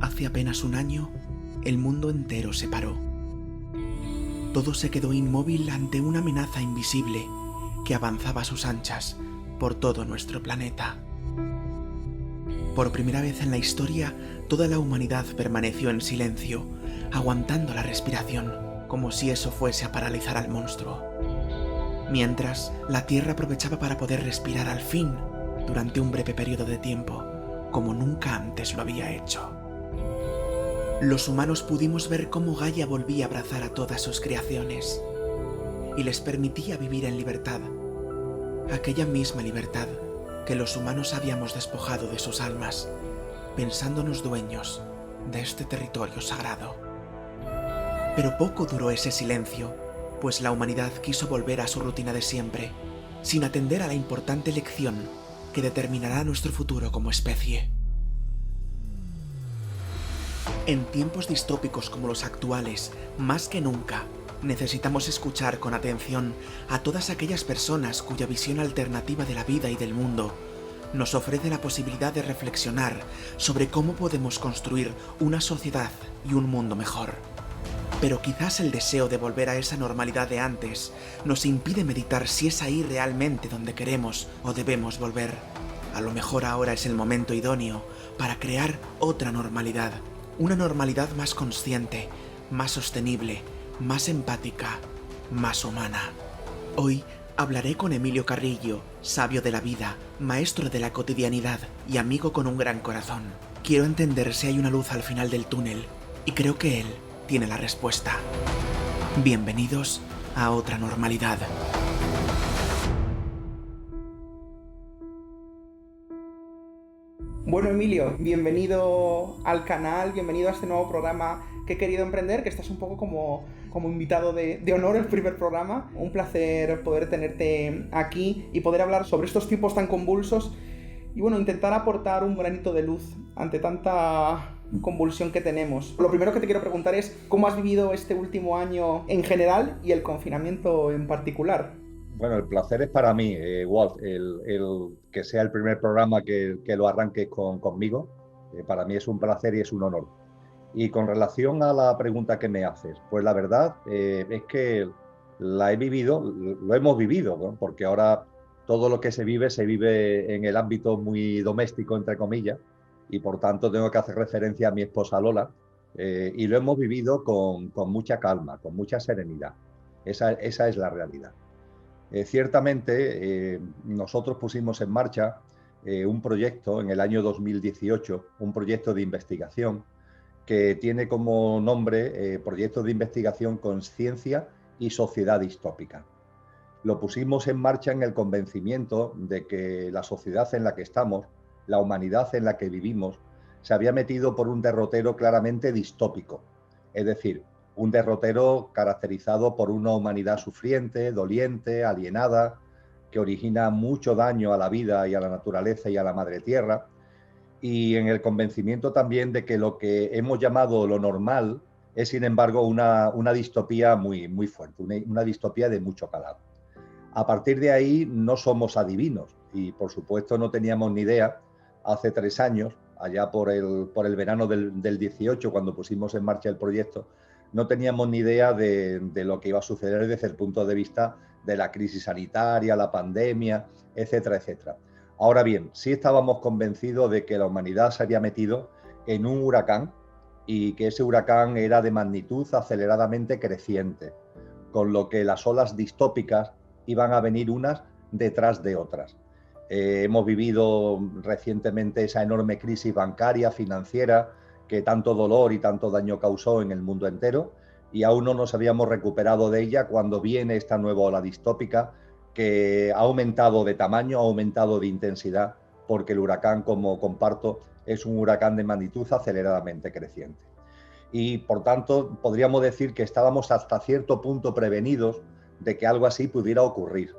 Hace apenas un año, el mundo entero se paró. Todo se quedó inmóvil ante una amenaza invisible que avanzaba a sus anchas por todo nuestro planeta. Por primera vez en la historia, toda la humanidad permaneció en silencio, aguantando la respiración, como si eso fuese a paralizar al monstruo. Mientras, la Tierra aprovechaba para poder respirar al fin, durante un breve periodo de tiempo, como nunca antes lo había hecho. Los humanos pudimos ver cómo Gaia volvía a abrazar a todas sus creaciones y les permitía vivir en libertad, aquella misma libertad que los humanos habíamos despojado de sus almas, pensándonos dueños de este territorio sagrado. Pero poco duró ese silencio, pues la humanidad quiso volver a su rutina de siempre, sin atender a la importante lección que determinará nuestro futuro como especie. En tiempos distópicos como los actuales, más que nunca, necesitamos escuchar con atención a todas aquellas personas cuya visión alternativa de la vida y del mundo nos ofrece la posibilidad de reflexionar sobre cómo podemos construir una sociedad y un mundo mejor. Pero quizás el deseo de volver a esa normalidad de antes nos impide meditar si es ahí realmente donde queremos o debemos volver. A lo mejor ahora es el momento idóneo para crear otra normalidad. Una normalidad más consciente, más sostenible, más empática, más humana. Hoy hablaré con Emilio Carrillo, sabio de la vida, maestro de la cotidianidad y amigo con un gran corazón. Quiero entender si hay una luz al final del túnel, y creo que él tiene la respuesta. Bienvenidos a otra normalidad. Bueno, Emilio, bienvenido al canal, bienvenido a este nuevo programa que he querido emprender, que estás un poco como invitado de honor el primer programa. Un placer poder tenerte aquí y poder hablar sobre estos tiempos tan convulsos y bueno, intentar aportar un granito de luz ante tanta convulsión que tenemos. Lo primero que te quiero preguntar es ¿cómo has vivido este último año en general y el confinamiento en particular? Bueno, el placer es para mí, Walt, el que sea el primer programa que lo arranques conmigo. Para mí es un placer y es un honor. Y con relación a la pregunta que me haces, pues la verdad es que la he vivido, lo hemos vivido, ¿no? Porque ahora todo lo que se vive en el ámbito muy doméstico, entre comillas, y por tanto tengo que hacer referencia a mi esposa Lola, y lo hemos vivido con mucha calma, con mucha serenidad. Esa es la realidad. Ciertamente, nosotros pusimos en marcha un proyecto en el año 2018, un proyecto de investigación que tiene como nombre Proyecto de Investigación Conciencia y Sociedad Distópica. Lo pusimos en marcha en el convencimiento de que la sociedad en la que estamos, la humanidad en la que vivimos, se había metido por un derrotero claramente distópico, es decir, un derrotero caracterizado por una humanidad sufriente, doliente, alienada, que origina mucho daño a la vida y a la naturaleza y a la madre tierra, y en el convencimiento también de que lo que hemos llamado lo normal es, sin embargo, una distopía muy fuerte, una distopía de mucho calado. A partir de ahí no somos adivinos y, por supuesto, no teníamos ni idea hace 3 años, allá por el verano del 18, cuando pusimos en marcha el proyecto, no teníamos ni idea de lo que iba a suceder desde el punto de vista de la crisis sanitaria, la pandemia, etcétera, etcétera. Ahora bien, sí estábamos convencidos de que la humanidad se había metido en un huracán y que ese huracán era de magnitud aceleradamente creciente, con lo que las olas distópicas iban a venir unas detrás de otras. Hemos vivido recientemente esa enorme crisis bancaria, financiera, que tanto dolor y tanto daño causó en el mundo entero, y aún no nos habíamos recuperado de ella cuando viene esta nueva ola distópica que ha aumentado de tamaño, ha aumentado de intensidad, porque el huracán, como comparto, es un huracán de magnitud aceleradamente creciente. Y por tanto podríamos decir que estábamos hasta cierto punto prevenidos de que algo así pudiera ocurrir.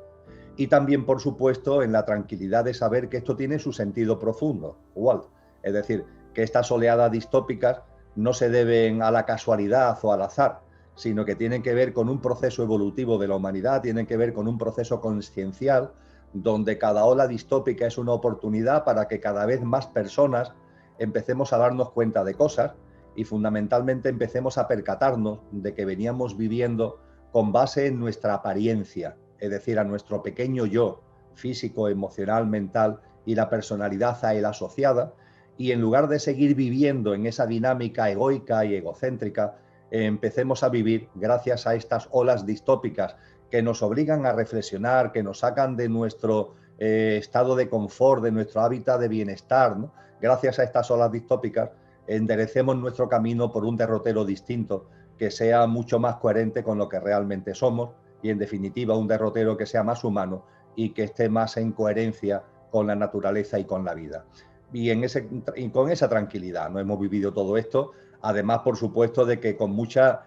Y también, por supuesto, en la tranquilidad de saber que esto tiene su sentido profundo, Walt. Es decir, que estas oleadas distópicas no se deben a la casualidad o al azar, sino que tienen que ver con un proceso evolutivo de la humanidad, tienen que ver con un proceso consciencial, donde cada ola distópica es una oportunidad para que cada vez más personas empecemos a darnos cuenta de cosas y fundamentalmente empecemos a percatarnos de que veníamos viviendo con base en nuestra apariencia, es decir, a nuestro pequeño yo, físico, emocional, mental, y la personalidad a él asociada, y en lugar de seguir viviendo en esa dinámica egoica y egocéntrica, empecemos a vivir gracias a estas olas distópicas que nos obligan a reflexionar, que nos sacan de nuestro estado de confort, de nuestro hábitat de bienestar, ¿no? Gracias a estas olas distópicas enderecemos nuestro camino por un derrotero distinto, que sea mucho más coherente con lo que realmente somos y, en definitiva, un derrotero que sea más humano y que esté más en coherencia con la naturaleza y con la vida. Y con esa tranquilidad no hemos vivido todo esto, además, por supuesto, de que con mucha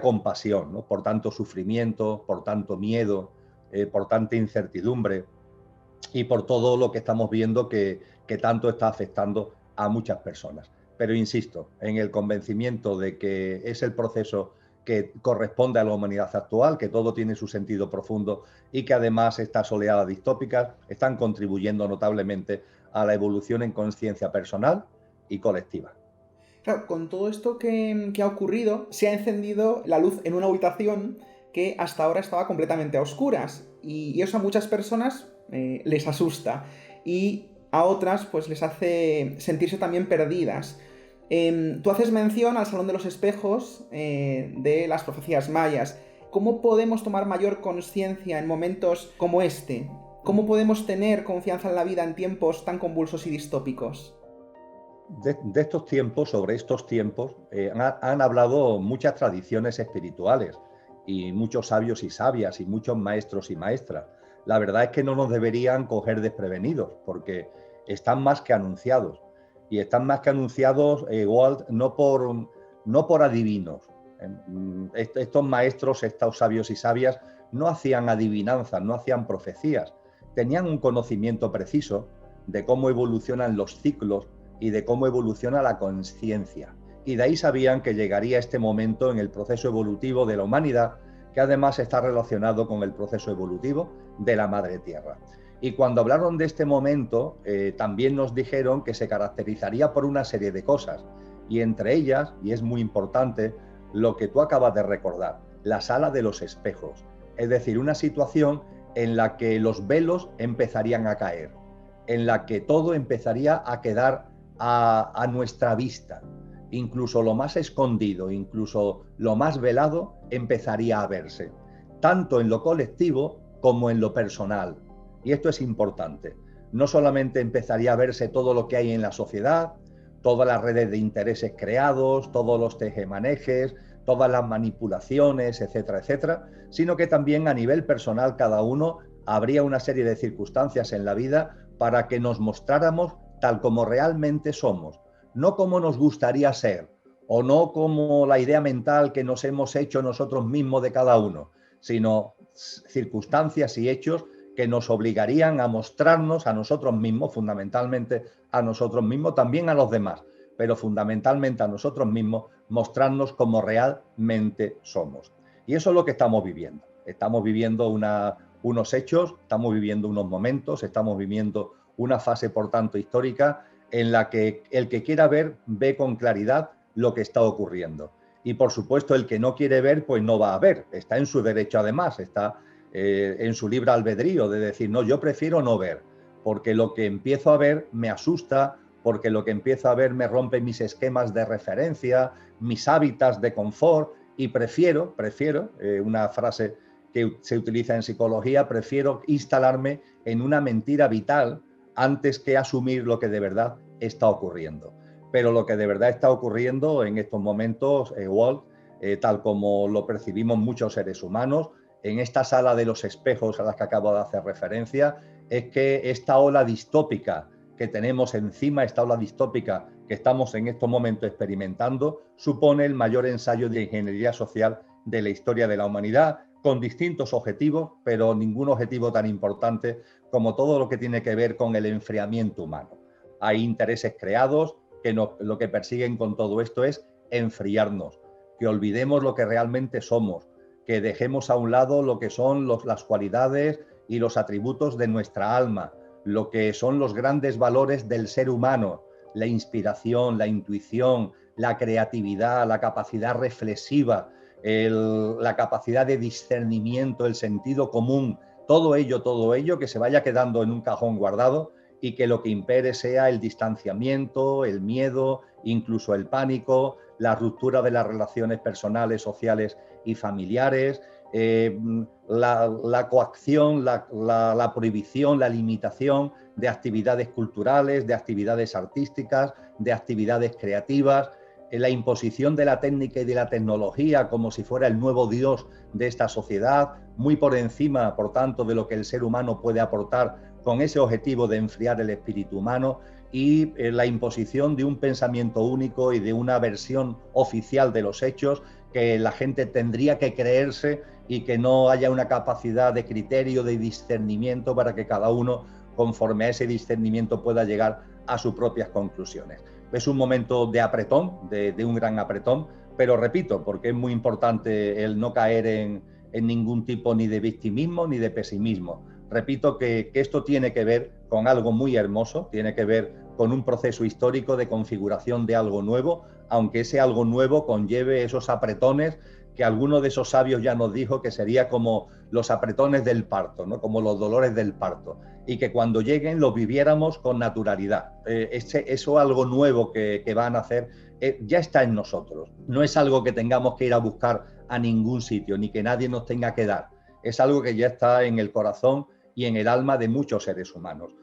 compasión, ¿no? Por tanto sufrimiento, por tanto miedo, por tanta incertidumbre y por todo lo que estamos viendo que tanto está afectando a muchas personas. Pero insisto, en el convencimiento de que es el proceso que corresponde a la humanidad actual, que todo tiene su sentido profundo y que además estas oleadas distópicas están contribuyendo notablemente a la evolución en conciencia personal y colectiva. Claro, con todo esto que ha ocurrido, se ha encendido la luz en una habitación que hasta ahora estaba completamente a oscuras. Y eso a muchas personas les asusta. Y a otras pues les hace sentirse también perdidas. Tú haces mención al Salón de los Espejos de las profecías mayas. ¿Cómo podemos tomar mayor conciencia en momentos como este? ¿Cómo podemos tener confianza en la vida en tiempos tan convulsos y distópicos? De estos tiempos, sobre estos tiempos, han hablado muchas tradiciones espirituales y muchos sabios y sabias y muchos maestros y maestras. La verdad es que no nos deberían coger desprevenidos porque están más que anunciados. Y están más que anunciados, Walt, no por adivinos. Estos maestros, estos sabios y sabias, no hacían adivinanzas, no hacían profecías. Tenían un conocimiento preciso de cómo evolucionan los ciclos y de cómo evoluciona la conciencia. Y de ahí sabían que llegaría este momento en el proceso evolutivo de la humanidad, que además está relacionado con el proceso evolutivo de la Madre Tierra. Y cuando hablaron de este momento, también nos dijeron que se caracterizaría por una serie de cosas, y entre ellas, y es muy importante, lo que tú acabas de recordar, la sala de los espejos, es decir, una situación en la que los velos empezarían a caer, en la que todo empezaría a quedar a nuestra vista. Incluso lo más escondido, incluso lo más velado, empezaría a verse, tanto en lo colectivo como en lo personal. Y esto es importante. No solamente empezaría a verse todo lo que hay en la sociedad, todas las redes de intereses creados, todos los tejemanejes, todas las manipulaciones, etcétera, etcétera, sino que también a nivel personal cada uno habría una serie de circunstancias en la vida para que nos mostráramos tal como realmente somos, no como nos gustaría ser, o no como la idea mental que nos hemos hecho nosotros mismos de cada uno, sino circunstancias y hechos que nos obligarían a mostrarnos a nosotros mismos, fundamentalmente a nosotros mismos, también a los demás, pero fundamentalmente a nosotros mismos, mostrarnos como realmente somos. Y eso es lo que estamos viviendo. Estamos viviendo unos hechos, estamos viviendo unos momentos, estamos viviendo una fase, por tanto, histórica en la que el que quiera ver, ve con claridad lo que está ocurriendo. Y, por supuesto, el que no quiere ver, pues no va a ver. Está en su derecho, además, está en su libre albedrío de decir, no, yo prefiero no ver, porque lo que empiezo a ver me asusta, porque lo que empiezo a ver me rompe mis esquemas de referencia, mis hábitats de confort, y prefiero, una frase que se utiliza en psicología, prefiero instalarme en una mentira vital antes que asumir lo que de verdad está ocurriendo. Pero lo que de verdad está ocurriendo en estos momentos, Walt, tal como lo percibimos muchos seres humanos, en esta sala de los espejos a las que acabo de hacer referencia, es que esta ola distópica que tenemos encima, esta ola distópica que estamos en estos momentos experimentando, supone el mayor ensayo de ingeniería social de la historia de la humanidad, con distintos objetivos, pero ningún objetivo tan importante como todo lo que tiene que ver con el enfriamiento humano. Hay intereses creados que lo que persiguen con todo esto es enfriarnos, que olvidemos lo que realmente somos, que dejemos a un lado lo que son las cualidades y los atributos de nuestra alma, lo que son los grandes valores del ser humano, la inspiración, la intuición, la creatividad, la capacidad reflexiva, la capacidad de discernimiento, el sentido común, todo ello que se vaya quedando en un cajón guardado y que lo que impere sea el distanciamiento, el miedo, incluso el pánico, la ruptura de las relaciones personales, sociales y familiares, la coacción, la prohibición, la limitación de actividades culturales, de actividades artísticas, de actividades creativas, la imposición de la técnica y de la tecnología como si fuera el nuevo Dios de esta sociedad, muy por encima, por tanto, de lo que el ser humano puede aportar con ese objetivo de enfriar el espíritu humano, y la imposición de un pensamiento único y de una versión oficial de los hechos que la gente tendría que creerse y que no haya una capacidad de criterio, de discernimiento para que cada uno, conforme a ese discernimiento, pueda llegar a sus propias conclusiones. Es un momento de apretón, de un gran apretón, pero repito, porque es muy importante el no caer en ningún tipo ni de victimismo ni de pesimismo. Repito que esto tiene que ver con algo muy hermoso, tiene que ver con un proceso histórico de configuración de algo nuevo, aunque ese algo nuevo conlleve esos apretones que alguno de esos sabios ya nos dijo que sería como los apretones del parto, ¿no? Como los dolores del parto, y que cuando lleguen los viviéramos con naturalidad. Eso algo nuevo que van a hacer ya está en nosotros. No es algo que tengamos que ir a buscar a ningún sitio, ni que nadie nos tenga que dar. Es algo que ya está en el corazón y en el alma de muchos seres humanos.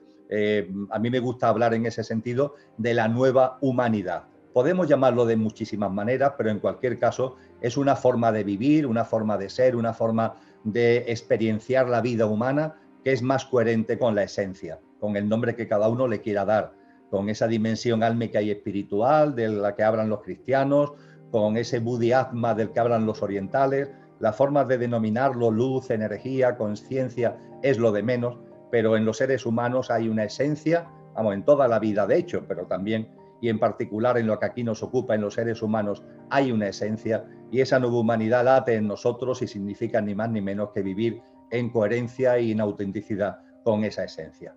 A mí me gusta hablar en ese sentido de la nueva humanidad. Podemos llamarlo de muchísimas maneras, pero en cualquier caso es una forma de vivir, una forma de ser, una forma de experienciar la vida humana que es más coherente con la esencia, con el nombre que cada uno le quiera dar, con esa dimensión álmica y espiritual de la que hablan los cristianos, con ese Buddhi-Atma del que hablan los orientales. Las formas de denominarlo, luz, energía, conciencia, es lo de menos, pero en los seres humanos hay una esencia, vamos, en toda la vida de hecho, pero también y en particular en lo que aquí nos ocupa, en los seres humanos, hay una esencia, y esa nueva humanidad late en nosotros y significa ni más ni menos que vivir en coherencia y en autenticidad con esa esencia.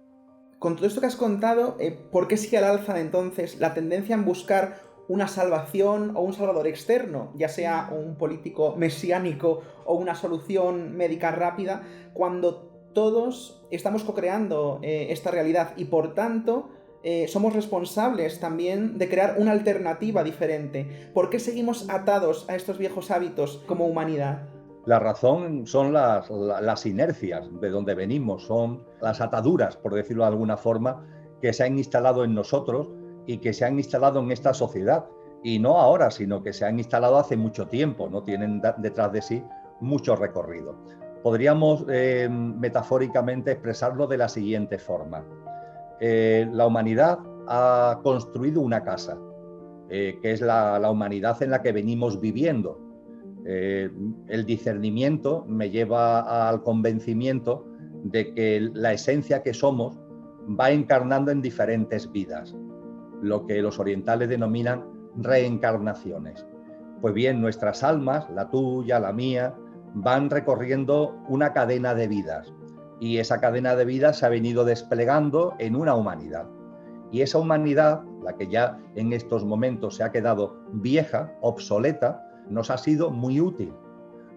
Con todo esto que has contado, ¿por qué sigue al alza entonces la tendencia en buscar una salvación o un salvador externo, ya sea un político mesiánico o una solución médica rápida, cuando todos estamos co-creando esta realidad y por tanto somos responsables también de crear una alternativa diferente? ¿Por qué seguimos atados a estos viejos hábitos como humanidad? La razón son las inercias de donde venimos, son las ataduras, por decirlo de alguna forma, que se han instalado en nosotros y que se han instalado en esta sociedad. Y no ahora, sino que se han instalado hace mucho tiempo, ¿no? Tienen detrás de sí mucho recorrido. Podríamos metafóricamente expresarlo de la siguiente forma. La humanidad ha construido una casa, que es la humanidad en la que venimos viviendo. El discernimiento me lleva al convencimiento de que la esencia que somos va encarnando en diferentes vidas, lo que los orientales denominan reencarnaciones. Pues bien, nuestras almas, la tuya, la mía, van recorriendo una cadena de vidas, y esa cadena de vidas se ha venido desplegando en una humanidad. Y esa humanidad, la que ya en estos momentos se ha quedado vieja, obsoleta, nos ha sido muy útil,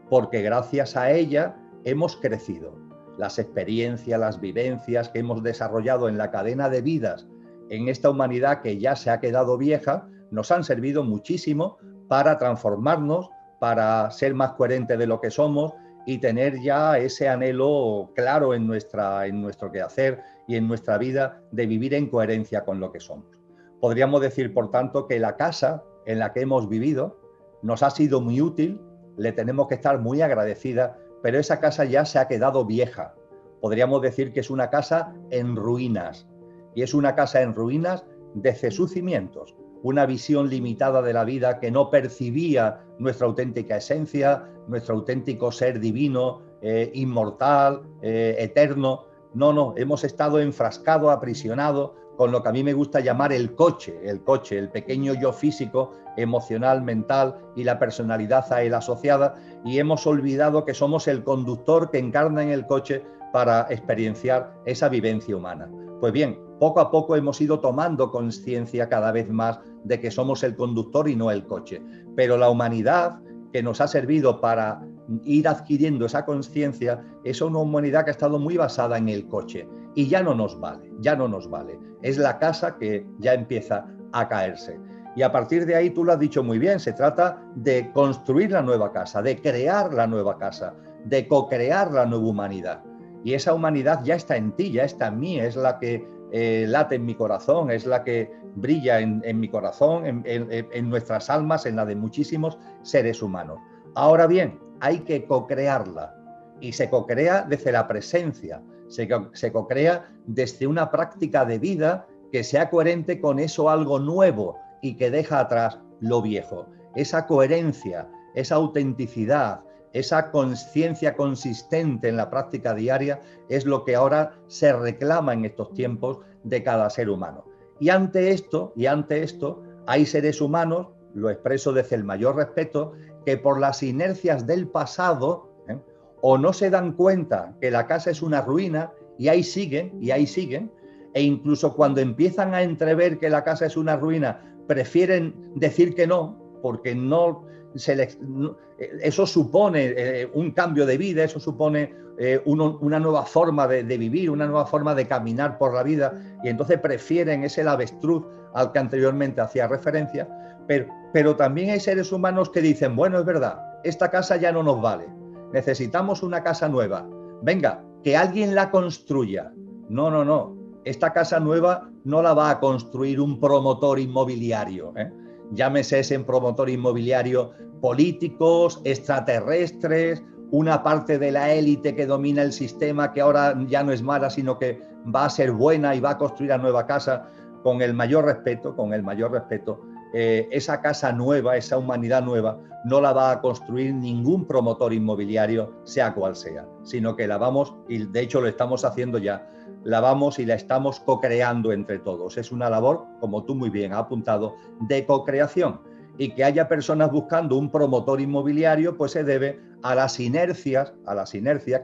porque gracias a ella hemos crecido. Las experiencias, las vivencias que hemos desarrollado en la cadena de vidas en esta humanidad que ya se ha quedado vieja, nos han servido muchísimo para transformarnos, para ser más coherentes de lo que somos y tener ya ese anhelo claro en nuestro quehacer y en nuestra vida de vivir en coherencia con lo que somos. Podríamos decir, por tanto, que la casa en la que hemos vivido nos ha sido muy útil, le tenemos que estar muy agradecida, pero esa casa ya se ha quedado vieja. Podríamos decir que es una casa en ruinas, y es una casa en ruinas desde sus cimientos, una visión limitada de la vida que no percibía nuestra auténtica esencia, nuestro auténtico ser divino, inmortal, eterno, No, no, hemos estado enfrascados, aprisionados con lo que a mí me gusta llamar el coche, el pequeño yo físico, emocional, mental y la personalidad a él asociada, y hemos olvidado que somos el conductor que encarna en el coche para experienciar esa vivencia humana. Pues bien, poco a poco hemos ido tomando conciencia cada vez más de que somos el conductor y no el coche. Pero la humanidad que nos ha servido para ir adquiriendo esa conciencia es una humanidad que ha estado muy basada en el coche y ya no nos vale, ya no nos vale. Es la casa que ya empieza a caerse. Y a partir de ahí, tú lo has dicho muy bien, se trata de construir la nueva casa, de crear la nueva casa, de co-crear la nueva humanidad. Y esa humanidad ya está en ti, ya está en mí, es la que late en mi corazón, es la que brilla en mi corazón, en nuestras almas, en la de muchísimos seres humanos. Ahora bien, hay que co-crearla y se co-crea desde la presencia, se co-crea desde una práctica de vida que sea coherente con eso algo nuevo y que deja atrás lo viejo. Esa coherencia, esa autenticidad, esa conciencia consistente en la práctica diaria es lo que ahora se reclama en estos tiempos de cada ser humano. Y ante esto, hay seres humanos, lo expreso desde el mayor respeto, que por las inercias del pasado, o no se dan cuenta que la casa es una ruina y ahí siguen, e incluso cuando empiezan a entrever que la casa es una ruina, prefieren decir que no, porque eso supone un cambio de vida, eso supone una nueva forma de vivir, una nueva forma de caminar por la vida, y entonces prefieren ese avestruz al que anteriormente hacía referencia, pero también hay seres humanos que dicen, bueno, es verdad, esta casa ya no nos vale, necesitamos una casa nueva, venga, que alguien la construya. No, esta casa nueva no la va a construir un promotor inmobiliario, llámese ese promotor inmobiliario políticos, extraterrestres, una parte de la élite que domina el sistema que ahora ya no es mala, sino que va a ser buena y va a construir la nueva casa con el mayor respeto, esa casa nueva, esa humanidad nueva, no la va a construir ningún promotor inmobiliario, sea cual sea, sino que la vamos, y de hecho lo estamos haciendo ya, la vamos y la estamos co-creando entre todos. Es una labor, como tú muy bien has apuntado, de co-creación. Y que haya personas buscando un promotor inmobiliario, pues se debe a las inercias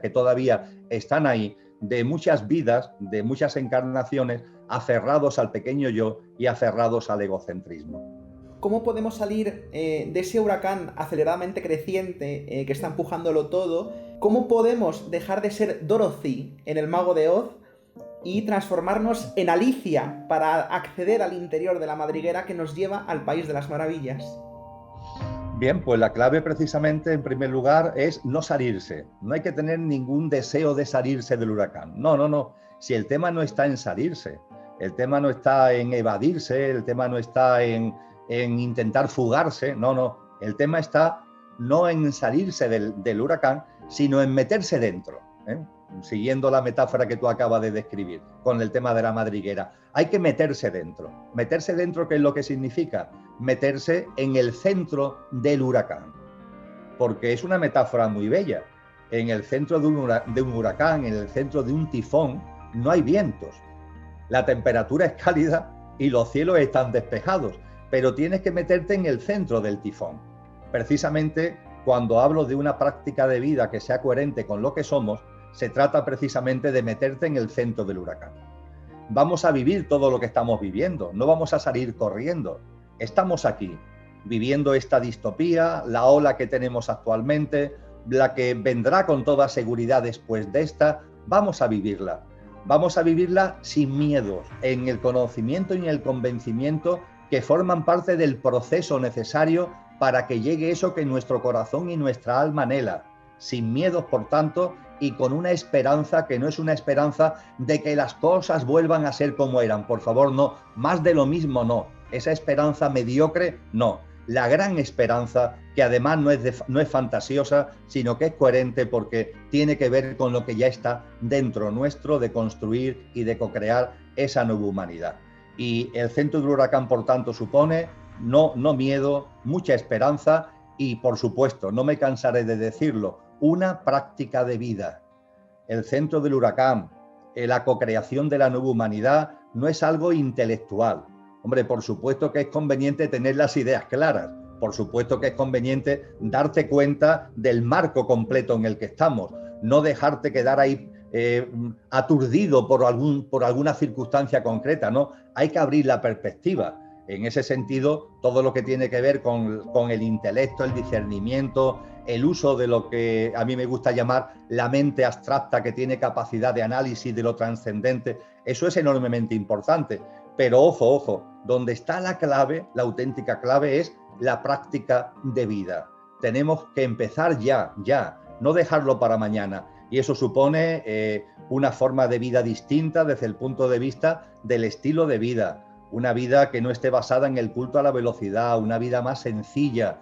que todavía están ahí, de muchas vidas, de muchas encarnaciones, aferrados al pequeño yo y aferrados al egocentrismo. ¿Cómo podemos salir de ese huracán aceleradamente creciente que está empujándolo todo? ¿Cómo podemos dejar de ser Dorothy en El Mago de Oz y transformarnos en Alicia para acceder al interior de la madriguera que nos lleva al País de las Maravillas? Bien, pues la clave precisamente, en primer lugar, es no salirse. No hay que tener ningún deseo de salirse del huracán. No. Si el tema no está en salirse, el tema no está en evadirse, el tema no está en intentar fugarse, no. El tema está no en salirse del huracán, sino en meterse dentro, siguiendo la metáfora que tú acabas de describir con el tema de la madriguera. Hay que meterse dentro. Meterse dentro, ¿qué es lo que significa? Meterse en el centro del huracán, porque es una metáfora muy bella. En el centro de un huracán, en el centro de un tifón, no hay vientos. La temperatura es cálida y los cielos están despejados, pero tienes que meterte en el centro del tifón. Precisamente cuando hablo de una práctica de vida que sea coherente con lo que somos, se trata precisamente de meterte en el centro del huracán. Vamos a vivir todo lo que estamos viviendo, no vamos a salir corriendo. Estamos aquí, viviendo esta distopía, la ola que tenemos actualmente, la que vendrá con toda seguridad después de esta, vamos a vivirla. Vamos a vivirla sin miedos, en el conocimiento y en el convencimiento que forman parte del proceso necesario para que llegue eso que nuestro corazón y nuestra alma anhela. Sin miedos, por tanto, y con una esperanza que no es una esperanza de que las cosas vuelvan a ser como eran. Por favor, no. Más de lo mismo, no. Esa esperanza mediocre, no. La gran esperanza, que además no es fantasiosa, sino que es coherente porque tiene que ver con lo que ya está dentro nuestro de construir y de co-crear esa nueva humanidad. Y el centro del huracán, por tanto, supone no miedo, mucha esperanza y, por supuesto, no me cansaré de decirlo, una práctica de vida. El centro del huracán, la cocreación de la nueva humanidad no es algo intelectual. Hombre, por supuesto que es conveniente tener las ideas claras, por supuesto que es conveniente darte cuenta del marco completo en el que estamos, no dejarte quedar ahí aturdido por alguna circunstancia concreta, ¿no? Hay que abrir la perspectiva. En ese sentido, todo lo que tiene que ver con el intelecto, el discernimiento, el uso de lo que a mí me gusta llamar la mente abstracta, que tiene capacidad de análisis de lo trascendente, eso es enormemente importante. Pero ojo, ojo, donde está la clave, la auténtica clave es la práctica de vida. Tenemos que empezar ya, no dejarlo para mañana. Y eso supone una forma de vida distinta desde el punto de vista del estilo de vida. Una vida que no esté basada en el culto a la velocidad, una vida más sencilla,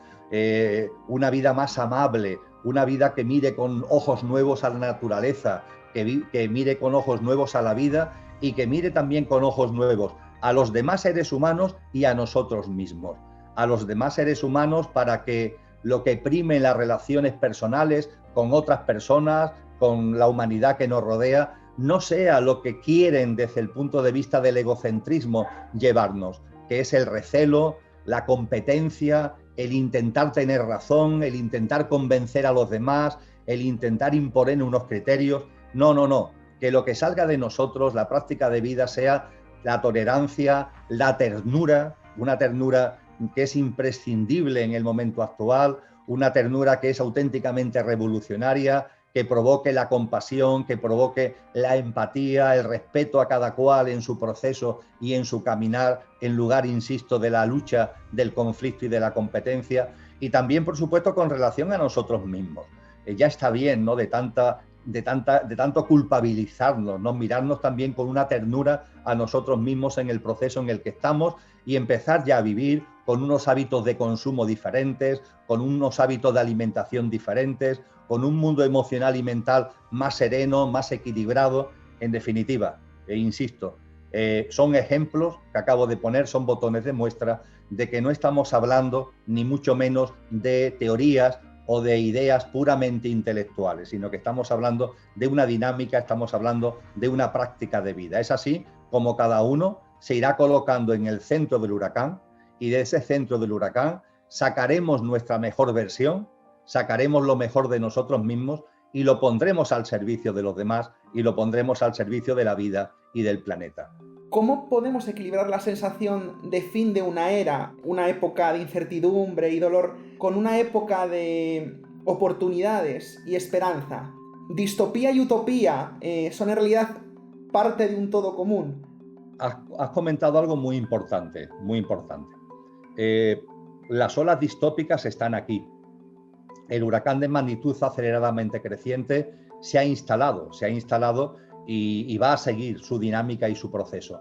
una vida más amable, una vida que mire con ojos nuevos a la naturaleza, que mire con ojos nuevos a la vida y que mire también con ojos nuevos a los demás seres humanos y a nosotros mismos. A los demás seres humanos para que lo que prime en las relaciones personales con otras personas, con la humanidad que nos rodea, no sea lo que quieren desde el punto de vista del egocentrismo llevarnos, que es el recelo, la competencia, el intentar tener razón, el intentar convencer a los demás, el intentar imponer unos criterios. No, que lo que salga de nosotros, la práctica de vida, sea la tolerancia, la ternura, una ternura que es imprescindible en el momento actual, una ternura que es auténticamente revolucionaria, que provoque la compasión, que provoque la empatía, el respeto a cada cual en su proceso y en su caminar, en lugar, insisto, de la lucha, del conflicto y de la competencia, y también, por supuesto, con relación a nosotros mismos. Ya está bien, ¿no?, de tanto culpabilizarnos, ¿no?, mirarnos también con una ternura a nosotros mismos en el proceso en el que estamos y empezar ya a vivir con unos hábitos de consumo diferentes, con unos hábitos de alimentación diferentes, con un mundo emocional y mental más sereno, más equilibrado. En definitiva, insisto, son ejemplos que acabo de poner, son botones de muestra de que no estamos hablando ni mucho menos de teorías o de ideas puramente intelectuales, sino que estamos hablando de una dinámica, estamos hablando de una práctica de vida. Es así como cada uno se irá colocando en el centro del huracán, y de ese centro del huracán sacaremos nuestra mejor versión, sacaremos lo mejor de nosotros mismos y lo pondremos al servicio de los demás y lo pondremos al servicio de la vida y del planeta. ¿Cómo podemos equilibrar la sensación de fin de una era, una época de incertidumbre y dolor, con una época de oportunidades y esperanza? Distopía y utopía son en realidad parte de un todo común. Has comentado algo muy importante, muy importante. Las olas distópicas están aquí. El huracán de magnitud aceleradamente creciente se ha instalado y va a seguir su dinámica y su proceso.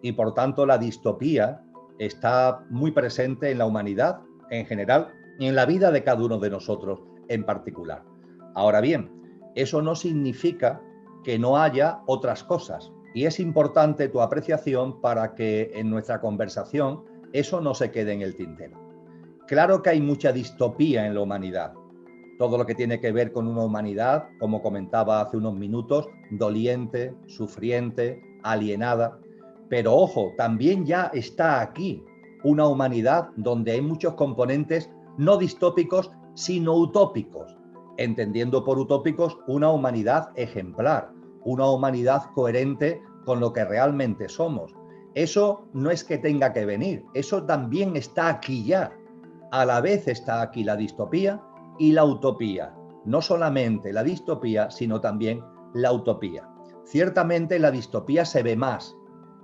Y por tanto la distopía está muy presente en la humanidad en general y en la vida de cada uno de nosotros en particular. Ahora bien, eso no significa que no haya otras cosas. Y es importante tu apreciación para que en nuestra conversación eso no se quede en el tintero. Claro que hay mucha distopía en la humanidad. Todo lo que tiene que ver con una humanidad, como comentaba hace unos minutos, doliente, sufriente, alienada. Pero ojo, también ya está aquí una humanidad donde hay muchos componentes no distópicos, sino utópicos. Entendiendo por utópicos una humanidad ejemplar, una humanidad coherente con lo que realmente somos. Eso no es que tenga que venir, eso también está aquí ya. A la vez está aquí la distopía y la utopía. No solamente la distopía, sino también la utopía. Ciertamente la distopía se ve más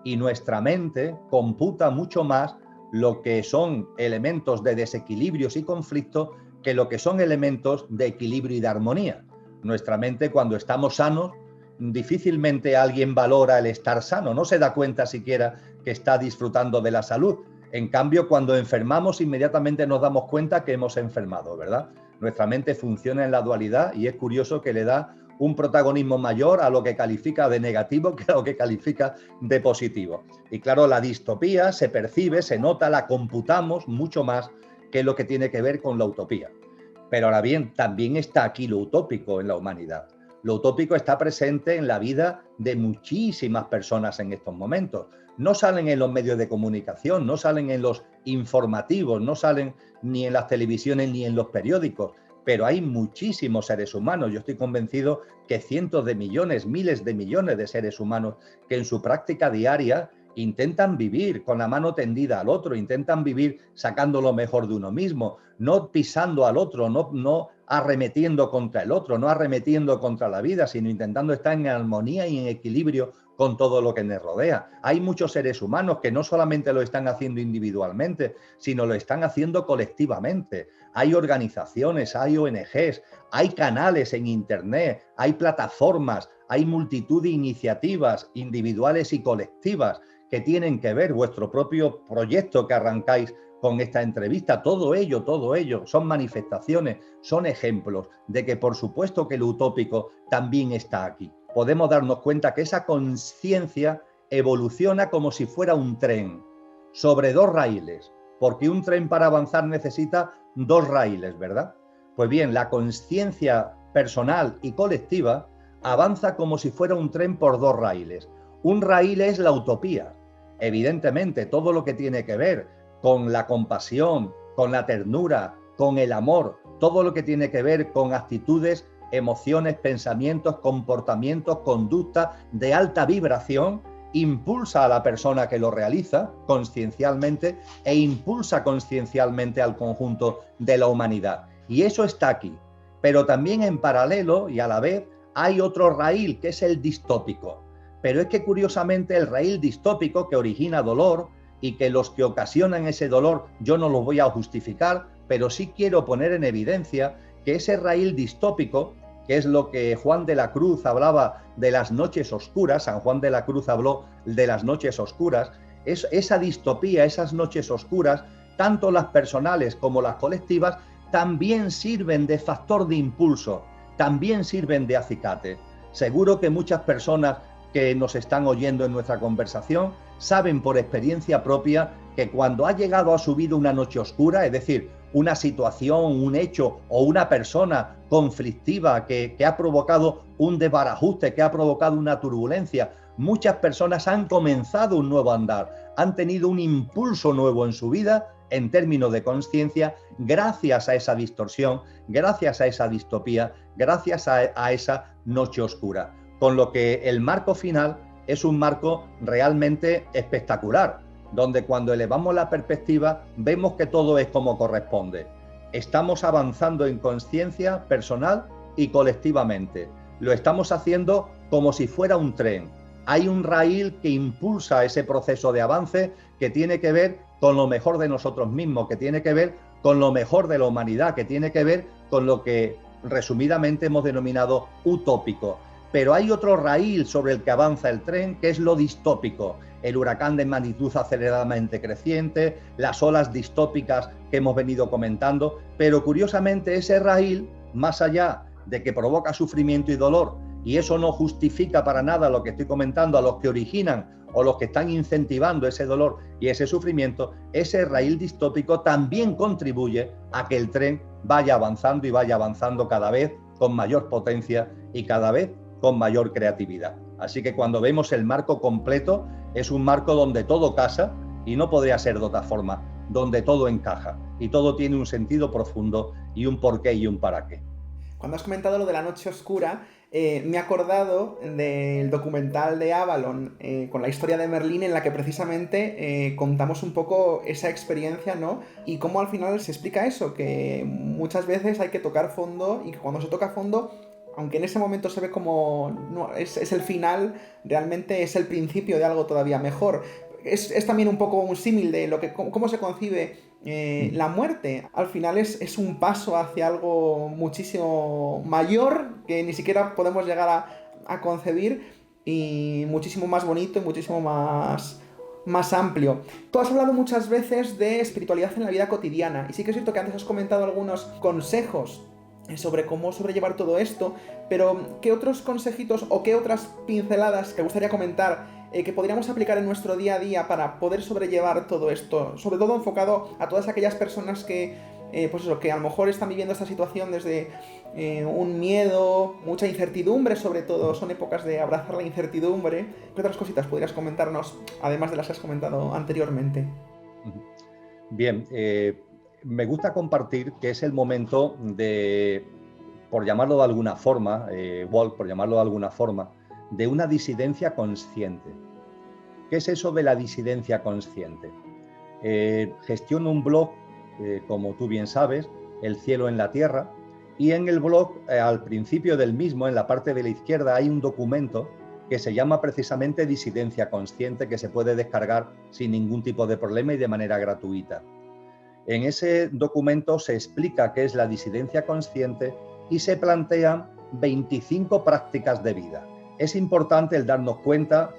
y nuestra mente computa mucho más lo que son elementos de desequilibrios y conflicto que lo que son elementos de equilibrio y de armonía. Nuestra mente, cuando estamos sanos, difícilmente alguien valora el estar sano, no se da cuenta siquiera que está disfrutando de la salud. En cambio, cuando enfermamos, inmediatamente nos damos cuenta que hemos enfermado, ¿verdad? Nuestra mente funciona en la dualidad y es curioso que le da un protagonismo mayor a lo que califica de negativo que a lo que califica de positivo. Y claro, la distopía se percibe, se nota, la computamos mucho más que lo que tiene que ver con la utopía. Pero ahora bien, también está aquí lo utópico en la humanidad. Lo utópico está presente en la vida de muchísimas personas en estos momentos. No salen en los medios de comunicación, no salen en los informativos, no salen ni en las televisiones ni en los periódicos, pero hay muchísimos seres humanos. Yo estoy convencido que cientos de millones, miles de millones de seres humanos que en su práctica diaria intentan vivir con la mano tendida al otro, intentan vivir sacando lo mejor de uno mismo, no pisando al otro, no arremetiendo contra el otro, no arremetiendo contra la vida, sino intentando estar en armonía y en equilibrio con todo lo que nos rodea. Hay muchos seres humanos que no solamente lo están haciendo individualmente, sino lo están haciendo colectivamente. Hay organizaciones, hay ONGs, hay canales en Internet, hay plataformas, hay multitud de iniciativas individuales y colectivas que tienen que ver vuestro propio proyecto que arrancáis con esta entrevista. Todo ello son manifestaciones, son ejemplos de que por supuesto que lo utópico también está aquí. Podemos darnos cuenta que esa conciencia evoluciona como si fuera un tren sobre dos raíles, porque un tren para avanzar necesita dos raíles, ¿verdad? Pues bien, la conciencia personal y colectiva avanza como si fuera un tren por dos raíles. Un raíl es la utopía. Evidentemente, todo lo que tiene que ver con la compasión, con la ternura, con el amor, todo lo que tiene que ver con actitudes, emociones, pensamientos, comportamientos, conductas de alta vibración, impulsa a la persona que lo realiza consciencialmente e impulsa consciencialmente al conjunto de la humanidad. Y eso está aquí. Pero también en paralelo y a la vez hay otro raíl que es el distópico. Pero es que curiosamente el raíl distópico que origina dolor y que los que ocasionan ese dolor yo no lo voy a justificar, pero sí quiero poner en evidencia que ese raíl distópico, que es lo que Juan de la Cruz hablaba de las noches oscuras, San Juan de la Cruz habló de las noches oscuras, esa distopía, esas noches oscuras, tanto las personales como las colectivas, también sirven de factor de impulso, también sirven de acicate. Seguro que muchas personas que nos están oyendo en nuestra conversación saben por experiencia propia que cuando ha llegado a su vida una noche oscura, es decir, una situación, un hecho o una persona conflictiva que ha provocado un desbarajuste, que ha provocado una turbulencia, muchas personas han comenzado un nuevo andar, han tenido un impulso nuevo en su vida en términos de conciencia, gracias a esa distorsión, gracias a esa distopía, gracias a esa noche oscura. Con lo que el marco final es un marco realmente espectacular, donde cuando elevamos la perspectiva vemos que todo es como corresponde. Estamos avanzando en conciencia personal y colectivamente. Lo estamos haciendo como si fuera un tren. Hay un raíl que impulsa ese proceso de avance que tiene que ver con lo mejor de nosotros mismos, que tiene que ver con lo mejor de la humanidad, que tiene que ver con lo que resumidamente hemos denominado utópico. Pero hay otro raíl sobre el que avanza el tren, que es lo distópico. El huracán de magnitud aceleradamente creciente, las olas distópicas que hemos venido comentando, pero curiosamente ese raíl, más allá de que provoca sufrimiento y dolor, y eso no justifica para nada lo que estoy comentando a los que originan o los que están incentivando ese dolor y ese sufrimiento, ese raíl distópico también contribuye a que el tren vaya avanzando y vaya avanzando cada vez con mayor potencia y cada vez con mayor creatividad. Así que cuando vemos el marco completo, es un marco donde todo casa y no podría ser de otra forma, donde todo encaja y todo tiene un sentido profundo y un porqué y un para qué. Cuando has comentado lo de la noche oscura, me he acordado del documental de Avalon con la historia de Merlín, en la que precisamente contamos un poco esa experiencia, ¿no? Y cómo al final se explica eso, que muchas veces hay que tocar fondo y que cuando se toca fondo, aunque en ese momento se ve como no, es el final, realmente es el principio de algo todavía mejor. Es también un poco un símil de cómo se concibe la muerte. Al final es un paso hacia algo muchísimo mayor que ni siquiera podemos llegar a concebir, y muchísimo más bonito y muchísimo más amplio. Tú has hablado muchas veces de espiritualidad en la vida cotidiana, y sí que es cierto que antes has comentado algunos consejos sobre cómo sobrellevar todo esto, pero ¿qué otros consejitos o qué otras pinceladas te gustaría comentar que podríamos aplicar en nuestro día a día para poder sobrellevar todo esto? Sobre todo enfocado a todas aquellas personas que pues eso, que a lo mejor están viviendo esta situación desde un miedo, mucha incertidumbre, sobre todo, son épocas de abrazar la incertidumbre. ¿Qué otras cositas podrías comentarnos, además de las que has comentado anteriormente? Bien, me gusta compartir que es el momento de, por llamarlo de alguna forma, Walk, por llamarlo de alguna forma, de una disidencia consciente. ¿Qué es eso de la disidencia consciente? Gestiono un blog, como tú bien sabes, El cielo en la tierra, y en el blog, al principio del mismo, en la parte de la izquierda, hay un documento que se llama precisamente Disidencia Consciente, que se puede descargar sin ningún tipo de problema y de manera gratuita. En ese documento se explica qué es la disidencia consciente y se plantean 25 prácticas de vida. Es importante el darnos cuenta,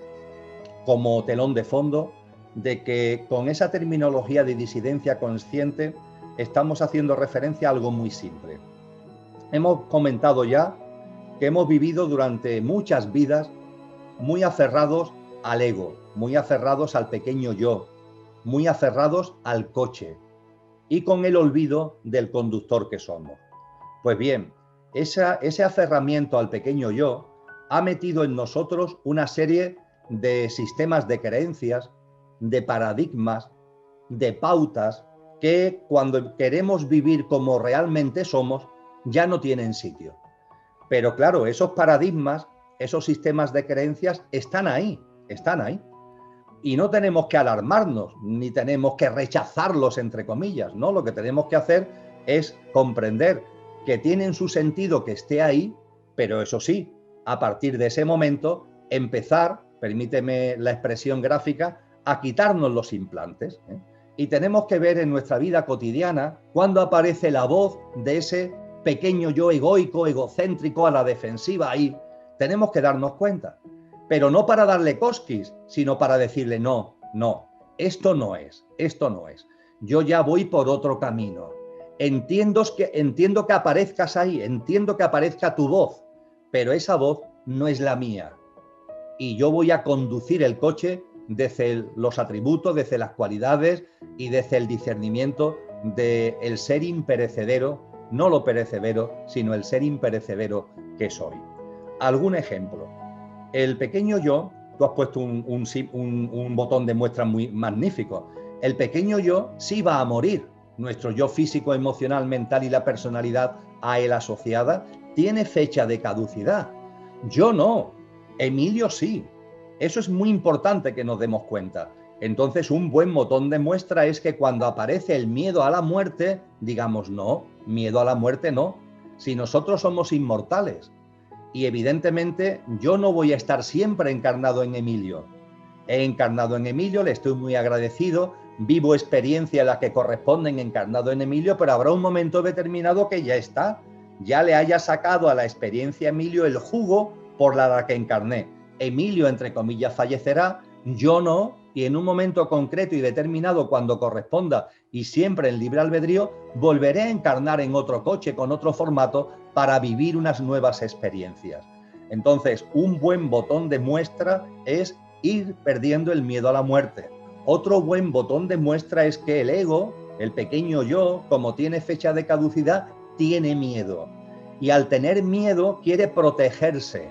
como telón de fondo, de que con esa terminología de disidencia consciente estamos haciendo referencia a algo muy simple. Hemos comentado ya que hemos vivido durante muchas vidas muy aferrados al ego, muy aferrados al pequeño yo, muy aferrados al coche y con el olvido del conductor que somos. Pues bien, ese aferramiento al pequeño yo ha metido en nosotros una serie de sistemas de creencias, de paradigmas, de pautas que cuando queremos vivir como realmente somos ya no tienen sitio. Pero claro, esos paradigmas, esos sistemas de creencias están ahí. Y no tenemos que alarmarnos, ni tenemos que rechazarlos, entre comillas, ¿no? Lo que tenemos que hacer es comprender que tienen su sentido que esté ahí, pero eso sí, a partir de ese momento, empezar, permíteme la expresión gráfica, a quitarnos los implantes, ¿eh? Y tenemos que ver en nuestra vida cotidiana cuando aparece la voz de ese pequeño yo egoico, egocéntrico, a la defensiva ahí. Tenemos que darnos cuenta. Pero no para darle cosquis, sino para decirle no, esto no es. Yo ya voy por otro camino. Entiendo que aparezcas ahí, entiendo que aparezca tu voz, pero esa voz no es la mía. Y yo voy a conducir el coche desde los atributos, desde las cualidades y desde el discernimiento del ser imperecedero, no lo perecedero, sino el ser imperecedero que soy. Algún ejemplo. El pequeño yo, tú has puesto un botón de muestra muy magnífico. El pequeño yo sí va a morir. Nuestro yo físico, emocional, mental y la personalidad a él asociada tiene fecha de caducidad. Yo no. Emilio sí. Eso es muy importante que nos demos cuenta. Entonces, un buen botón de muestra es que cuando aparece el miedo a la muerte, digamos no, miedo a la muerte no. Si nosotros somos inmortales, y evidentemente yo no voy a estar siempre encarnado en Emilio. He encarnado en Emilio, le estoy muy agradecido, vivo experiencias las que corresponden encarnado en Emilio, pero habrá un momento determinado que ya está, ya le haya sacado a la experiencia Emilio el jugo por la que encarné. Emilio, entre comillas, fallecerá, yo no, y en un momento concreto y determinado, cuando corresponda y siempre en libre albedrío, volveré a encarnar en otro coche, con otro formato, para vivir unas nuevas experiencias. Entonces, un buen botón de muestra es ir perdiendo el miedo a la muerte. Otro buen botón de muestra es que el ego, el pequeño yo, como tiene fecha de caducidad, tiene miedo. Y al tener miedo, quiere protegerse.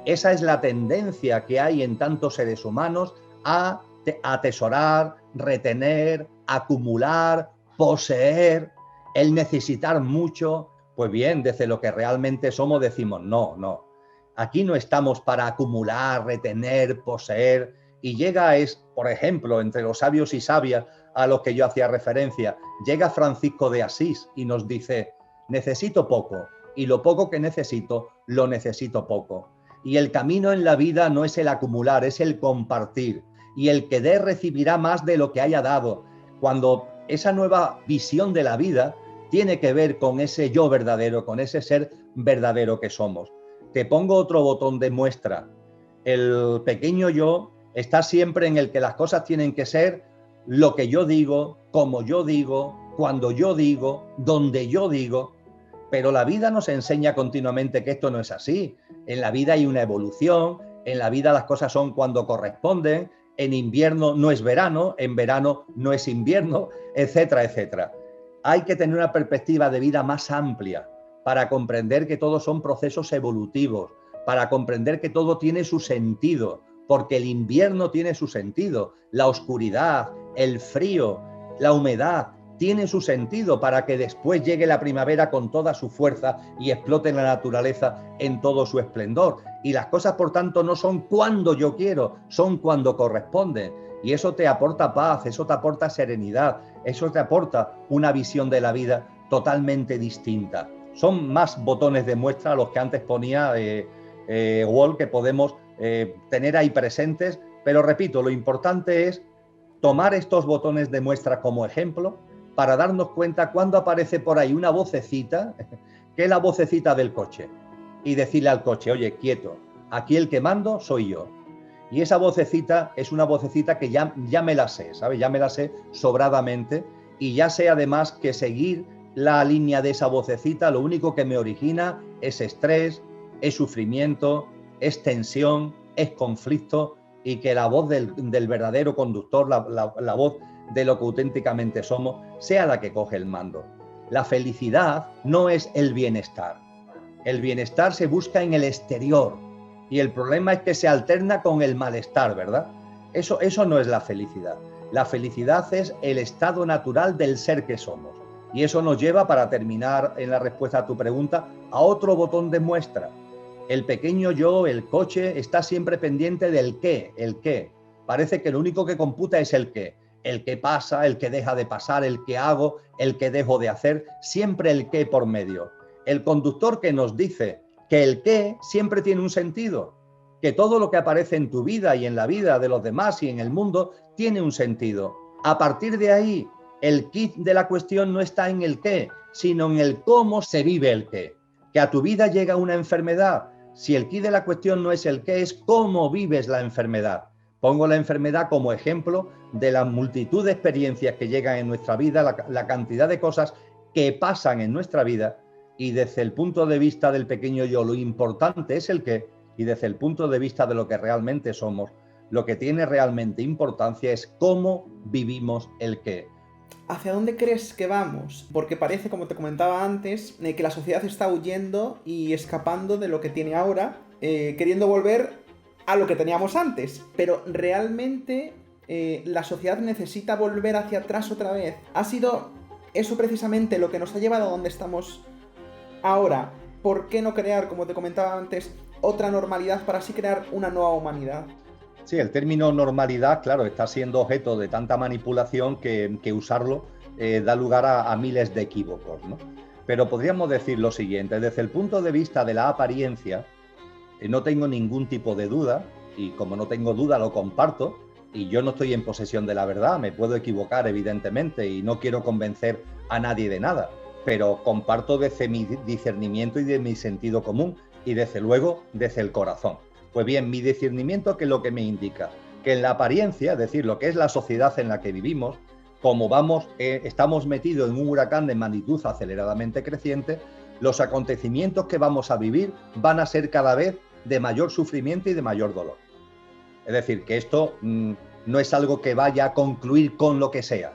Esa es la tendencia que hay en tantos seres humanos a atesorar, retener, acumular, poseer, el necesitar mucho. Pues bien, desde lo que realmente somos decimos, no. Aquí no estamos para acumular, retener, poseer. Y llega, por ejemplo, entre los sabios y sabias a los que yo hacía referencia, llega Francisco de Asís y nos dice, necesito poco, y lo poco que necesito, lo necesito poco. Y el camino en la vida no es el acumular, es el compartir. Y el que dé recibirá más de lo que haya dado. Cuando esa nueva visión de la vida tiene que ver con ese yo verdadero, con ese ser verdadero que somos. Te pongo otro botón de muestra. El pequeño yo está siempre en el que las cosas tienen que ser lo que yo digo, como yo digo, cuando yo digo, donde yo digo. Pero la vida nos enseña continuamente que esto no es así. En la vida hay una evolución, en la vida las cosas son cuando corresponden, en invierno no es verano, en verano no es invierno, etcétera, etcétera. Hay que tener una perspectiva de vida más amplia para comprender que todos son procesos evolutivos, para comprender que todo tiene su sentido, porque el invierno tiene su sentido, la oscuridad, el frío, la humedad, tiene su sentido para que después llegue la primavera con toda su fuerza y explote la naturaleza en todo su esplendor. Y las cosas, por tanto, no son cuando yo quiero, son cuando corresponden. Y eso te aporta paz, eso te aporta serenidad, eso te aporta una visión de la vida totalmente distinta. Son más botones de muestra a los que antes ponía Wall, que podemos tener ahí presentes, pero repito, lo importante es tomar estos botones de muestra como ejemplo para darnos cuenta cuando aparece por ahí una vocecita, que es la vocecita del coche, y decirle al coche, oye, quieto, aquí el que mando soy yo. Y esa vocecita es una vocecita que ya me la sé, ¿sabes? Ya me la sé sobradamente, y ya sé además que seguir la línea de esa vocecita lo único que me origina es estrés, es sufrimiento, es tensión, es conflicto, y que la voz del verdadero conductor, la voz de lo que auténticamente somos, sea la que coge el mando. La felicidad no es el bienestar. El bienestar se busca en el exterior y el problema es que se alterna con el malestar, ¿verdad? Eso no es la felicidad. La felicidad es el estado natural del ser que somos. Y eso nos lleva, para terminar en la respuesta a tu pregunta, a otro botón de muestra. El pequeño yo, el coche, está siempre pendiente del qué, el qué. Parece que lo único que computa es el qué pasa, el que deja de pasar, el que hago, el que dejo de hacer, siempre el qué por medio. El conductor que nos dice que el qué siempre tiene un sentido, que todo lo que aparece en tu vida y en la vida de los demás y en el mundo tiene un sentido. A partir de ahí, el quid de la cuestión no está en el qué, sino en el cómo se vive el qué. Que a tu vida llega una enfermedad. Si el quid de la cuestión no es el qué, es cómo vives la enfermedad. Pongo la enfermedad como ejemplo de la multitud de experiencias que llegan en nuestra vida, la cantidad de cosas que pasan en nuestra vida, y desde el punto de vista del pequeño yo, lo importante es el qué, y desde el punto de vista de lo que realmente somos, lo que tiene realmente importancia es cómo vivimos el qué. ¿Hacia dónde crees que vamos? Porque parece, como te comentaba antes, que la sociedad está huyendo y escapando de lo que tiene ahora, queriendo volver a lo que teníamos antes. Pero realmente la sociedad necesita volver hacia atrás otra vez. ¿Ha sido eso precisamente lo que nos ha llevado a donde estamos ahora? ¿Por qué no crear, como te comentaba antes, otra normalidad para así crear una nueva humanidad? Sí, el término normalidad, claro, está siendo objeto de tanta manipulación que usarlo da lugar a miles de equívocos, ¿no? Pero podríamos decir lo siguiente: desde el punto de vista de la apariencia, no tengo ningún tipo de duda, y como no tengo duda lo comparto, y yo no estoy en posesión de la verdad, me puedo equivocar evidentemente y no quiero convencer a nadie de nada, pero comparto desde mi discernimiento y de mi sentido común y desde luego desde el corazón. Pues bien, mi discernimiento, ¿qué es lo que me indica? Que en la apariencia, es decir, lo que es la sociedad en la que vivimos, como estamos metidos en un huracán de magnitud aceleradamente creciente, los acontecimientos que vamos a vivir van a ser cada vez de mayor sufrimiento y de mayor dolor. Es decir, que esto no es algo que vaya a concluir con lo que sea.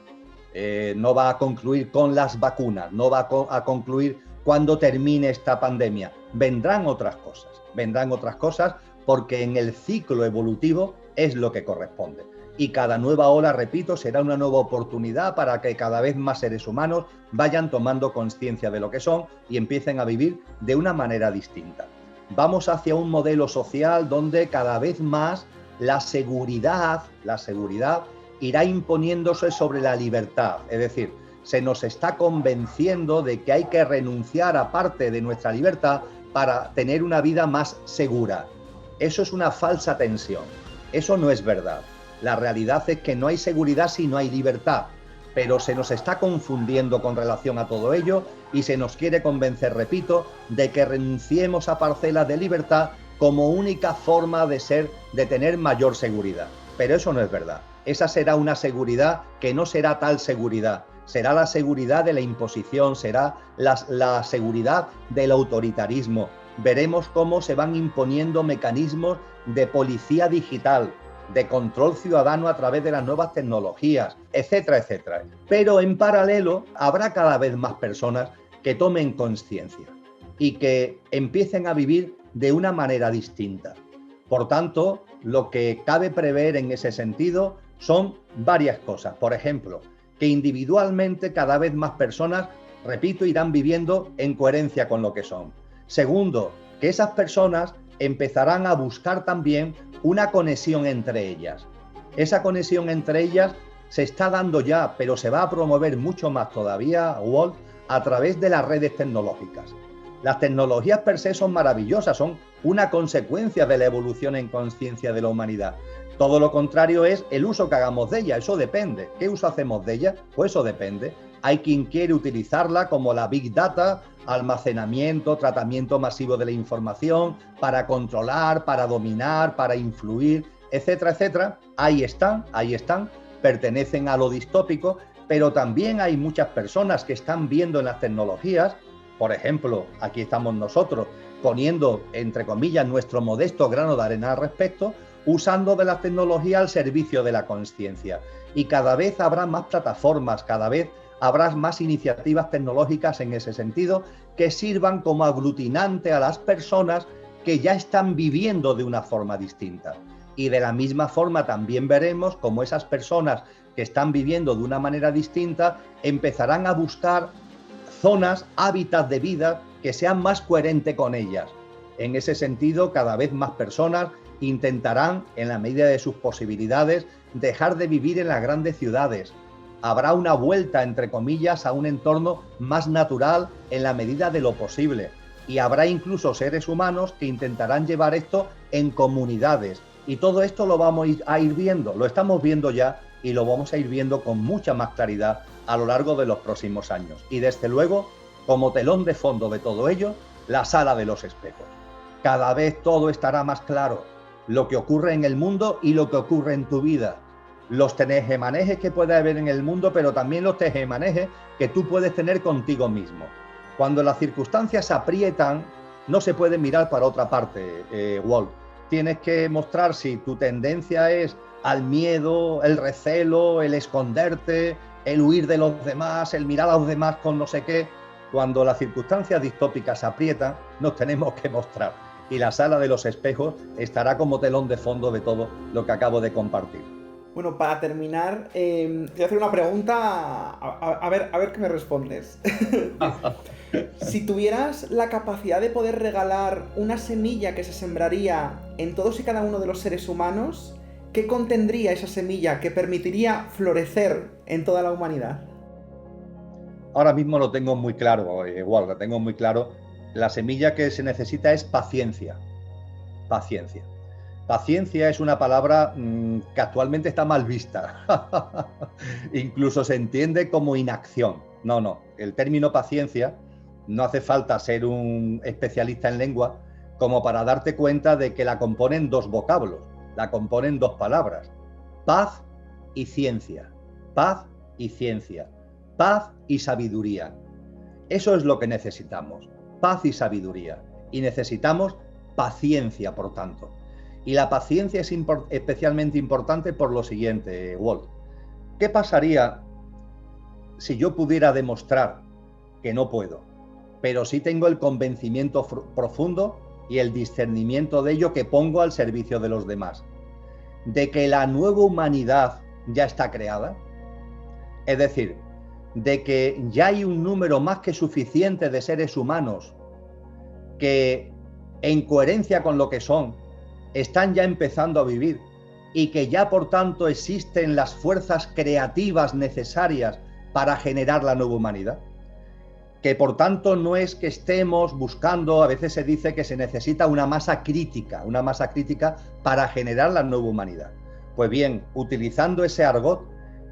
No va a concluir con las vacunas, no va a concluir cuando termine esta pandemia. Vendrán otras cosas porque en el ciclo evolutivo es lo que corresponde. Y cada nueva ola, repito, será una nueva oportunidad para que cada vez más seres humanos vayan tomando conciencia de lo que son y empiecen a vivir de una manera distinta. Vamos hacia un modelo social donde cada vez más la seguridad irá imponiéndose sobre la libertad. Es decir, se nos está convenciendo de que hay que renunciar a parte de nuestra libertad para tener una vida más segura. Eso es una falsa tensión. Eso no es verdad. La realidad es que no hay seguridad si no hay libertad, pero se nos está confundiendo con relación a todo ello y se nos quiere convencer, repito, de que renunciemos a parcelas de libertad como única forma de tener mayor seguridad. Pero eso no es verdad. Esa será una seguridad que no será tal seguridad. Será la seguridad de la imposición, será la seguridad del autoritarismo. Veremos cómo se van imponiendo mecanismos de policía digital, de control ciudadano a través de las nuevas tecnologías, etcétera, etcétera. Pero en paralelo habrá cada vez más personas que tomen conciencia y que empiecen a vivir de una manera distinta. Por tanto, lo que cabe prever en ese sentido son varias cosas. Por ejemplo, que individualmente cada vez más personas, repito, irán viviendo en coherencia con lo que son. Segundo, que esas personas empezarán a buscar también una conexión entre ellas. Esa conexión entre ellas se está dando ya, pero se va a promover mucho más todavía, Walt, a través de las redes tecnológicas. Las tecnologías per se son maravillosas, son una consecuencia de la evolución en conciencia de la humanidad. Todo lo contrario es el uso que hagamos de ella, eso depende. ¿Qué uso hacemos de ella? Pues eso depende. Hay quien quiere utilizarla como la Big Data, almacenamiento, tratamiento masivo de la información, para controlar, para dominar, para influir, etcétera, etcétera. Ahí están, pertenecen a lo distópico, pero también hay muchas personas que están viendo en las tecnologías, por ejemplo, aquí estamos nosotros, poniendo, entre comillas, nuestro modesto grano de arena al respecto, usando de la tecnología al servicio de la conciencia. Y cada vez habrá más plataformas, cada vez habrá más iniciativas tecnológicas en ese sentido que sirvan como aglutinante a las personas que ya están viviendo de una forma distinta. Y de la misma forma también veremos cómo esas personas que están viviendo de una manera distinta empezarán a buscar zonas, hábitats de vida que sean más coherentes con ellas. En ese sentido, cada vez más personas intentarán, en la medida de sus posibilidades, dejar de vivir en las grandes ciudades. Habrá una vuelta, entre comillas, a un entorno más natural en la medida de lo posible. Y habrá incluso seres humanos que intentarán llevar esto en comunidades. Y todo esto lo vamos a ir viendo, lo estamos viendo ya y lo vamos a ir viendo con mucha más claridad a lo largo de los próximos años. Y desde luego, como telón de fondo de todo ello, la sala de los espejos. Cada vez todo estará más claro, lo que ocurre en el mundo y lo que ocurre en tu vida. Los tejemanejes que puede haber en el mundo, pero también los tejemanejes que tú puedes tener contigo mismo. Cuando las circunstancias aprietan, no se puede mirar para otra parte, Walt. Tienes que mostrar si tu tendencia es al miedo, el recelo, el esconderte, el huir de los demás, el mirar a los demás con no sé qué. Cuando las circunstancias distópicas aprietan, nos tenemos que mostrar. Y la sala de los espejos estará como telón de fondo de todo lo que acabo de compartir. Bueno, para terminar, te voy a hacer una pregunta, a ver qué me respondes. Si tuvieras la capacidad de poder regalar una semilla que se sembraría en todos y cada uno de los seres humanos, ¿qué contendría esa semilla que permitiría florecer en toda la humanidad? Ahora mismo lo tengo muy claro, Walt, lo tengo muy claro. La semilla que se necesita es paciencia. Paciencia. Paciencia es una palabra que actualmente está mal vista. Incluso se entiende como inacción. No. El término paciencia, no hace falta ser un especialista en lengua como para darte cuenta de que la componen dos vocablos, la componen dos palabras. Paz y ciencia. Paz y ciencia. Paz y sabiduría. Eso es lo que necesitamos. Paz y sabiduría. Y necesitamos paciencia, por tanto. Y la paciencia es especialmente importante por lo siguiente, Walt. ¿Qué pasaría si yo pudiera demostrar que no puedo, pero sí tengo el convencimiento profundo y el discernimiento de ello que pongo al servicio de los demás? De que la nueva humanidad ya está creada. Es decir, de que ya hay un número más que suficiente de seres humanos que, en coherencia con lo que son, están ya empezando a vivir y que ya por tanto existen las fuerzas creativas necesarias para generar la nueva humanidad. Que por tanto no es que estemos buscando, a veces se dice que se necesita una masa crítica para generar la nueva humanidad. Pues bien, utilizando ese argot,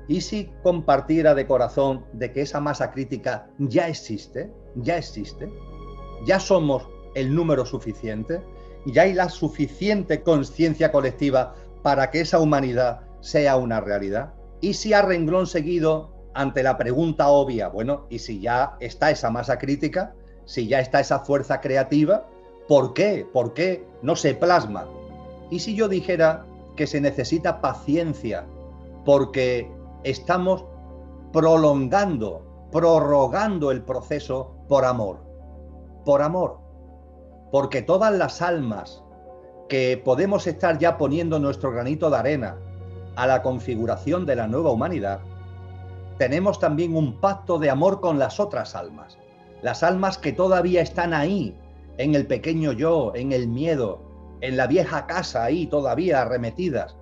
¿y si compartiera de corazón de que esa masa crítica ya existe? ¿Ya somos el número suficiente? ¿Ya hay la suficiente conciencia colectiva para que esa humanidad sea una realidad? ¿Y si a renglón seguido, ante la pregunta obvia, bueno, y si ya está esa masa crítica, si ya está esa fuerza creativa, ¿por qué? ¿Por qué no se plasma? ¿Y si yo dijera que se necesita paciencia, porque estamos prorrogando el proceso por amor, porque todas las almas que podemos estar ya poniendo nuestro granito de arena a la configuración de la nueva humanidad, tenemos también un pacto de amor con las otras almas, las almas que todavía están ahí, en el pequeño yo, en el miedo, en la vieja casa ahí todavía arremetidas.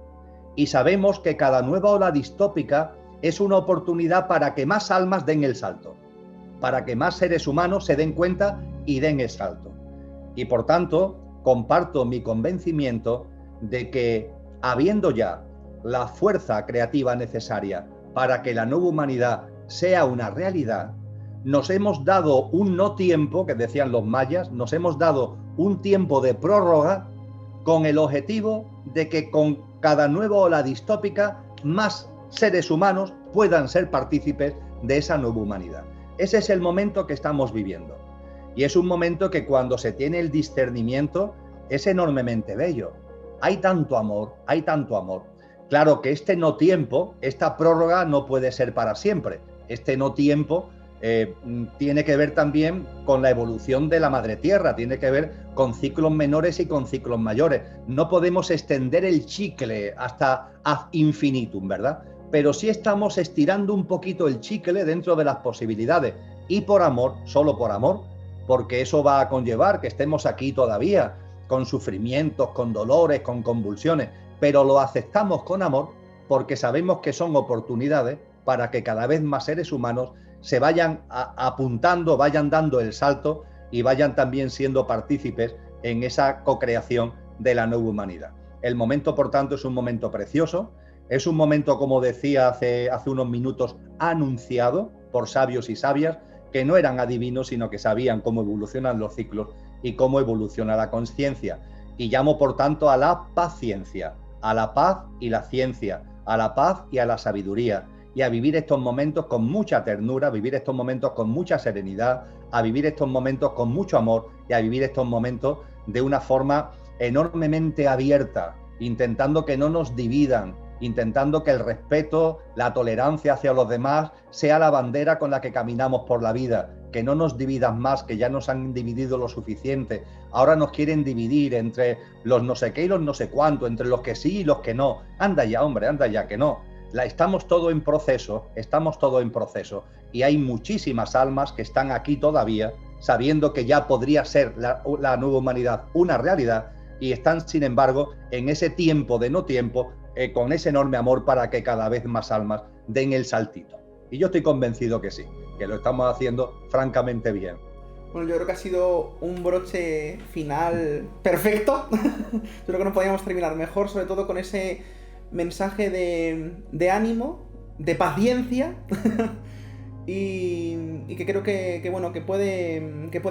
Y sabemos que cada nueva ola distópica es una oportunidad para que más almas den el salto, para que más seres humanos se den cuenta y den el salto. Y por tanto, comparto mi convencimiento de que, habiendo ya la fuerza creativa necesaria para que la nueva humanidad sea una realidad, nos hemos dado un no tiempo, que decían los mayas, nos hemos dado un tiempo de prórroga con el objetivo de que con cada nueva ola distópica más seres humanos puedan ser partícipes de esa nueva humanidad. Ese es el momento que estamos viviendo. Y es un momento que cuando se tiene el discernimiento es enormemente bello. Hay tanto amor, hay tanto amor. Claro que este no tiempo, esta prórroga no puede ser para siempre. Este no tiempo tiene que ver también con la evolución de la madre tierra, tiene que ver con ciclos menores y con ciclos mayores. No podemos extender el chicle hasta ad infinitum, ¿verdad? Pero sí estamos estirando un poquito el chicle dentro de las posibilidades, y por amor, solo por amor, porque eso va a conllevar que estemos aquí todavía con sufrimientos, con dolores, con convulsiones, pero lo aceptamos con amor porque sabemos que son oportunidades para que cada vez más seres humanos se vayan apuntando, vayan dando el salto y vayan también siendo partícipes en esa co-creación de la nueva humanidad. El momento, por tanto, es un momento precioso, es un momento, como decía hace unos minutos, anunciado por sabios y sabias que no eran adivinos, sino que sabían cómo evolucionan los ciclos y cómo evoluciona la conciencia. Y llamo, por tanto, a la paciencia, a la paz y la ciencia, a la paz y a la sabiduría, y a vivir estos momentos con mucha ternura, a vivir estos momentos con mucha serenidad, a vivir estos momentos con mucho amor y a vivir estos momentos de una forma enormemente abierta, intentando que no nos dividan, intentando que el respeto, la tolerancia hacia los demás sea la bandera con la que caminamos por la vida, que no nos dividan más, que ya nos han dividido lo suficiente. Ahora nos quieren dividir entre los no sé qué y los no sé cuánto, entre los que sí y los que no. Anda ya, hombre, anda ya, que no. Estamos todo en proceso, y hay muchísimas almas que están aquí todavía, sabiendo que ya podría ser la nueva humanidad una realidad, y están, sin embargo, en ese tiempo de no tiempo, con ese enorme amor para que cada vez más almas den el saltito. Y yo estoy convencido que sí, que lo estamos haciendo francamente bien. Bueno, yo creo que ha sido un broche final perfecto. Yo creo que no podíamos terminar mejor, sobre todo con ese mensaje de ánimo, de paciencia y que creo que bueno, que puede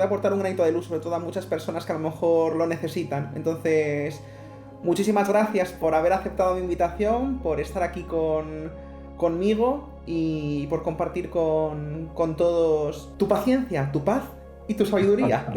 aportar un granito de luz, sobre todo a muchas personas que a lo mejor lo necesitan. Entonces, muchísimas gracias por haber aceptado mi invitación, por estar aquí conmigo y por compartir con todos tu paciencia, tu paz y tu sabiduría.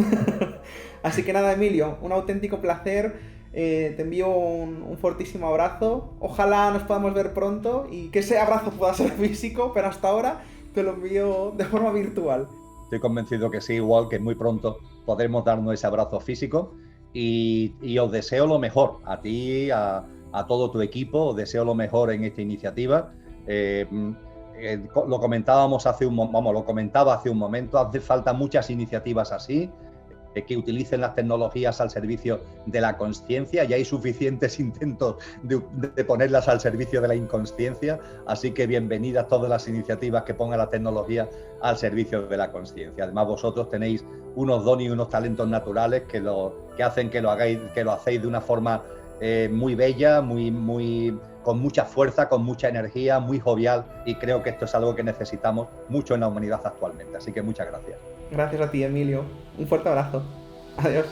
Así que nada, Emilio, un auténtico placer. Te envío un fortísimo abrazo. Ojalá nos podamos ver pronto y que ese abrazo pueda ser físico, pero hasta ahora te lo envío de forma virtual. Estoy convencido que sí, igual que muy pronto podremos darnos ese abrazo físico y os deseo lo mejor a ti, a todo tu equipo, os deseo lo mejor en esta iniciativa. Lo comentábamos lo comentaba hace un momento, hace falta muchas iniciativas así, que utilicen las tecnologías al servicio de la consciencia. Ya hay suficientes intentos de ponerlas al servicio de la inconsciencia, así que bienvenidas todas las iniciativas que pongan la tecnología al servicio de la consciencia. Además, vosotros tenéis unos dones y unos talentos naturales que hacen que lo hacéis de una forma muy bella, con mucha fuerza, con mucha energía, muy jovial, y creo que esto es algo que necesitamos mucho en la humanidad actualmente. Así que muchas gracias. Gracias a ti, Emilio. Un fuerte abrazo. Adiós.